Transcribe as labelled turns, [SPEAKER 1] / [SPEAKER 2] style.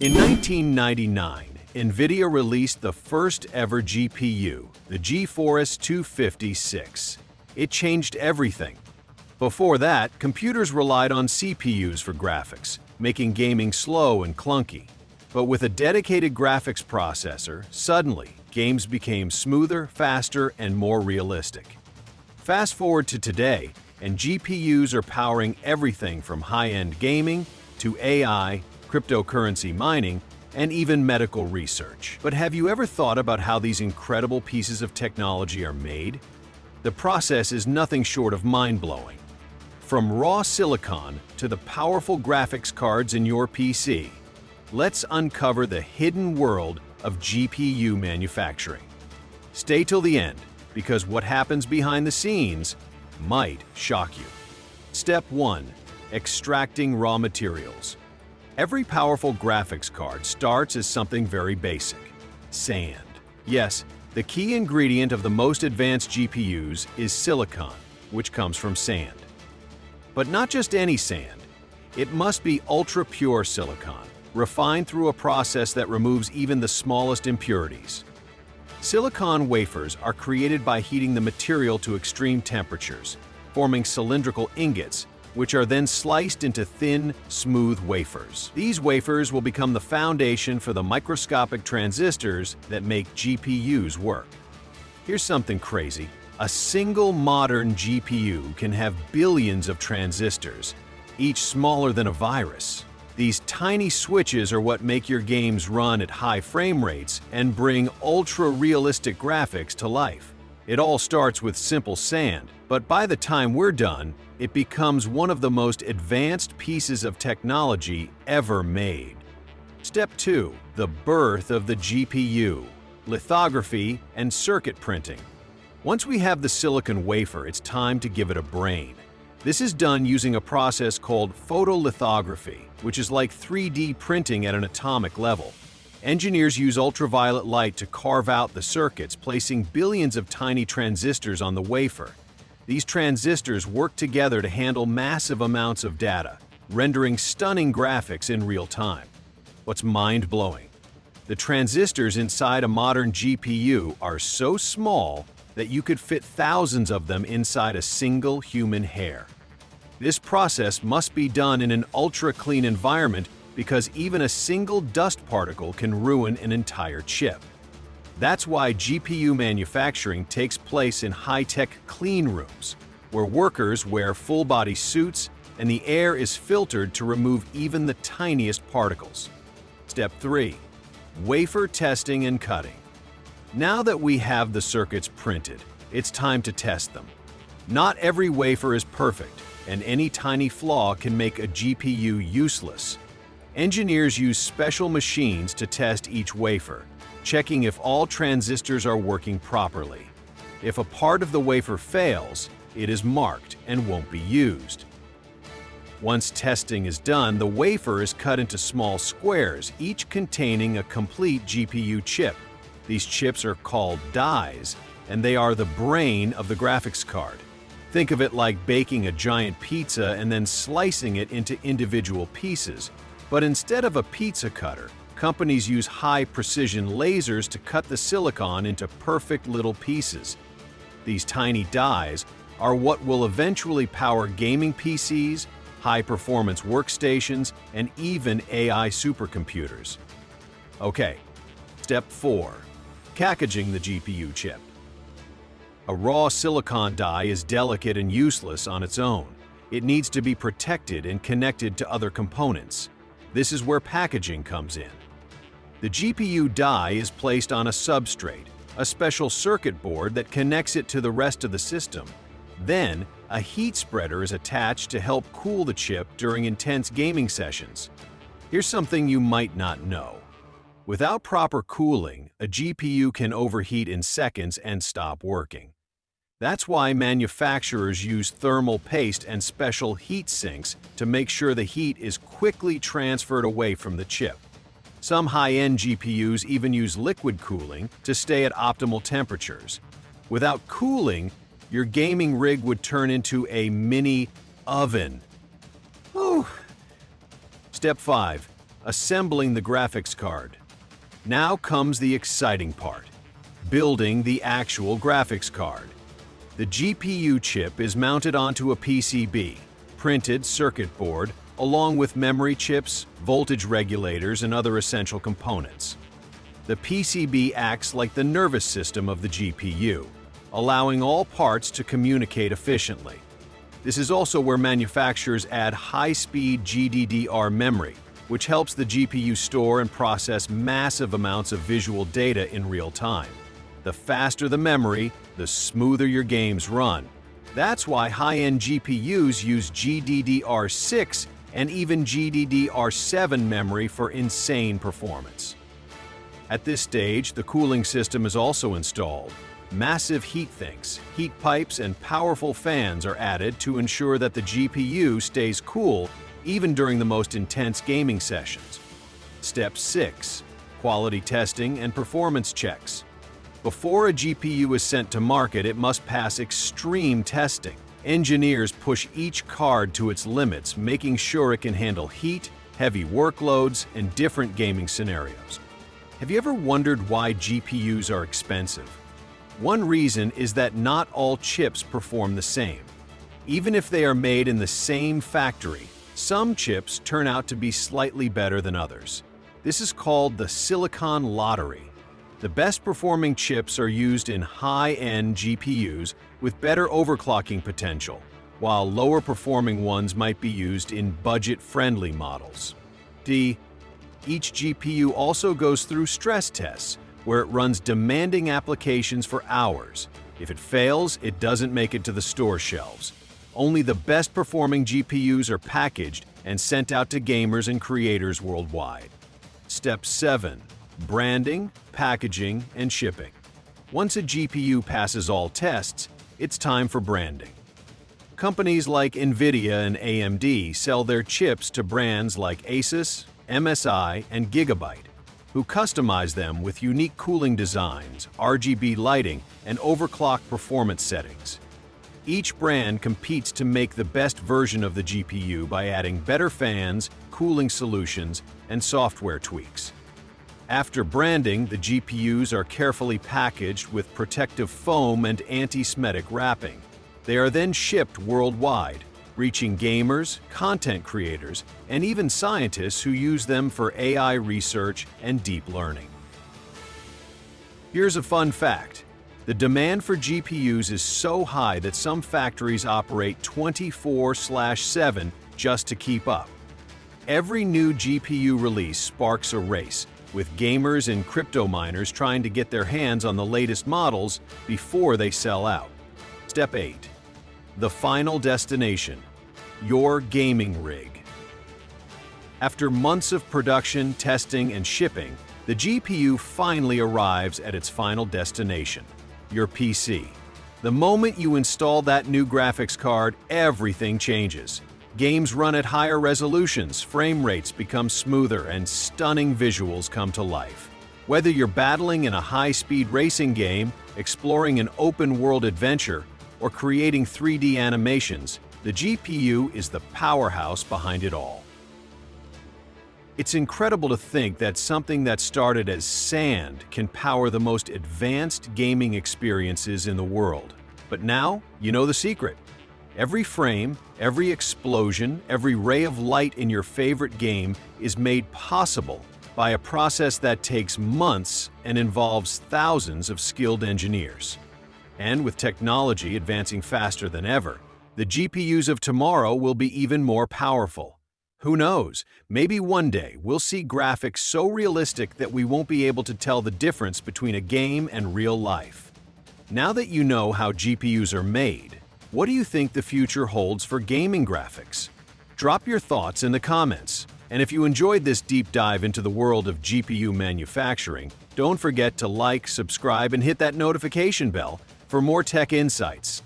[SPEAKER 1] In 1999, NVIDIA released the first ever GPU, the GeForce 256. It changed everything. Before that, computers relied on CPUs for graphics, making gaming slow and clunky. But with a dedicated graphics processor, suddenly, games became smoother, faster, and more realistic. Fast forward to today, and GPUs are powering everything from high-end gaming to AI, cryptocurrency mining, and even medical research. But have you ever thought about how these incredible pieces of technology are made? The process is nothing short of mind-blowing. From raw silicon to the powerful graphics cards in your PC, let's uncover the hidden world of GPU manufacturing. Stay till the end, because what happens behind the scenes might shock you. Step 1. Extracting raw materials. Every powerful graphics card starts as something very basic: sand. Yes, the key ingredient of the most advanced GPUs is silicon, which comes from sand. But not just any sand. It must be ultra-pure silicon, refined through a process that removes even the smallest impurities. Silicon wafers are created by heating the material to extreme temperatures, forming cylindrical ingots, which are then sliced into thin, smooth wafers. These wafers will become the foundation for the microscopic transistors that make GPUs work. Here's something crazy. A single modern GPU can have billions of transistors, each smaller than a virus. These tiny switches are what make your games run at high frame rates and bring ultra-realistic graphics to life. It all starts with simple sand, but by the time we're done, it becomes one of the most advanced pieces of technology ever made. Step 2. The birth of the GPU: lithography and circuit printing. Once we have the silicon wafer, it's time to give it a brain. This is done using a process called photolithography, which is like 3D printing at an atomic level. Engineers use ultraviolet light to carve out the circuits, placing billions of tiny transistors on the wafer. These transistors work together to handle massive amounts of data, rendering stunning graphics in real time. What's mind-blowing? The transistors inside a modern GPU are so small that you could fit thousands of them inside a single human hair. This process must be done in an ultra-clean environment because even a single dust particle can ruin an entire chip. That's why GPU manufacturing takes place in high-tech clean rooms, where workers wear full-body suits and the air is filtered to remove even the tiniest particles. Step 3. Wafer testing and cutting. Now that we have the circuits printed, it's time to test them. Not every wafer is perfect, and any tiny flaw can make a GPU useless. Engineers use special machines to test each wafer, checking if all transistors are working properly. If a part of the wafer fails, it is marked and won't be used. Once testing is done, the wafer is cut into small squares, each containing a complete GPU chip. These chips are called dies, and they are the brain of the graphics card. Think of it like baking a giant pizza and then slicing it into individual pieces. But instead of a pizza cutter, companies use high-precision lasers to cut the silicon into perfect little pieces. These tiny dies are what will eventually power gaming PCs, high-performance workstations, and even AI supercomputers. Okay, step 4. Packaging the GPU chip. A raw silicon die is delicate and useless on its own. It needs to be protected and connected to other components. This is where packaging comes in. The GPU die is placed on a substrate, a special circuit board that connects it to the rest of the system. Then, a heat spreader is attached to help cool the chip during intense gaming sessions. Here's something you might not know. Without proper cooling, a GPU can overheat in seconds and stop working. That's why manufacturers use thermal paste and special heat sinks to make sure the heat is quickly transferred away from the chip. Some high-end GPUs even use liquid cooling to stay at optimal temperatures. Without cooling, your gaming rig would turn into a mini oven. Whew. Step 5. assembling the graphics card. Now comes the exciting part: building the actual graphics card. The GPU chip is mounted onto a PCB, printed circuit board, along with memory chips, voltage regulators, and other essential components. The PCB acts like the nervous system of the GPU, allowing all parts to communicate efficiently. This is also where manufacturers add high-speed GDDR memory, which helps the GPU store and process massive amounts of visual data in real time. The faster the memory, the smoother your games run. That's why high-end GPUs use GDDR6 and even GDDR7 memory for insane performance. At this stage, the cooling system is also installed. Massive heat sinks, heat pipes, and powerful fans are added to ensure that the GPU stays cool even during the most intense gaming sessions. Step 6. Quality testing and performance checks. Before a GPU is sent to market, it must pass extreme testing. Engineers push each card to its limits, making sure it can handle heat, heavy workloads, and different gaming scenarios. Have you ever wondered why GPUs are expensive? One reason is that not all chips perform the same. Even if they are made in the same factory, some chips turn out to be slightly better than others. This is called the silicon lottery. The best performing chips are used in high-end GPUs with better overclocking potential, while lower performing ones might be used in budget-friendly models. Each GPU also goes through stress tests, where it runs demanding applications for hours. If it fails, it doesn't make it to the store shelves. Only the best performing GPUs are packaged and sent out to gamers and creators worldwide. Step 7. Branding, packaging, and shipping. Once a GPU passes all tests, it's time for branding. Companies like NVIDIA and AMD sell their chips to brands like Asus, MSI, and Gigabyte, who customize them with unique cooling designs, RGB lighting, and overclock performance settings. Each brand competes to make the best version of the GPU by adding better fans, cooling solutions, and software tweaks. After branding, the GPUs are carefully packaged with protective foam and anti-Semitic wrapping. They are then shipped worldwide, reaching gamers, content creators, and even scientists who use them for AI research and deep learning. Here's a fun fact. The demand for GPUs is so high that some factories operate 24/7 just to keep up. Every new GPU release sparks a race, with gamers and crypto miners trying to get their hands on the latest models before they sell out. Step 8. The final destination: your gaming rig. After months of production, testing, and shipping, the GPU finally arrives at its final destination: your PC. The moment you install that new graphics card, everything changes. Games run at higher resolutions, frame rates become smoother, and stunning visuals come to life. Whether you're battling in a high-speed racing game, exploring an open-world adventure, or creating 3D animations, the GPU is the powerhouse behind it all. It's incredible to think that something that started as sand can power the most advanced gaming experiences in the world. But now, you know the secret. Every frame, every explosion, every ray of light in your favorite game is made possible by a process that takes months and involves thousands of skilled engineers. And with technology advancing faster than ever, the GPUs of tomorrow will be even more powerful. Who knows, maybe one day we'll see graphics so realistic that we won't be able to tell the difference between a game and real life. Now that you know how GPUs are made, what do you think the future holds for gaming graphics? Drop your thoughts in the comments. And if you enjoyed this deep dive into the world of GPU manufacturing, don't forget to like, subscribe, and hit that notification bell for more tech insights.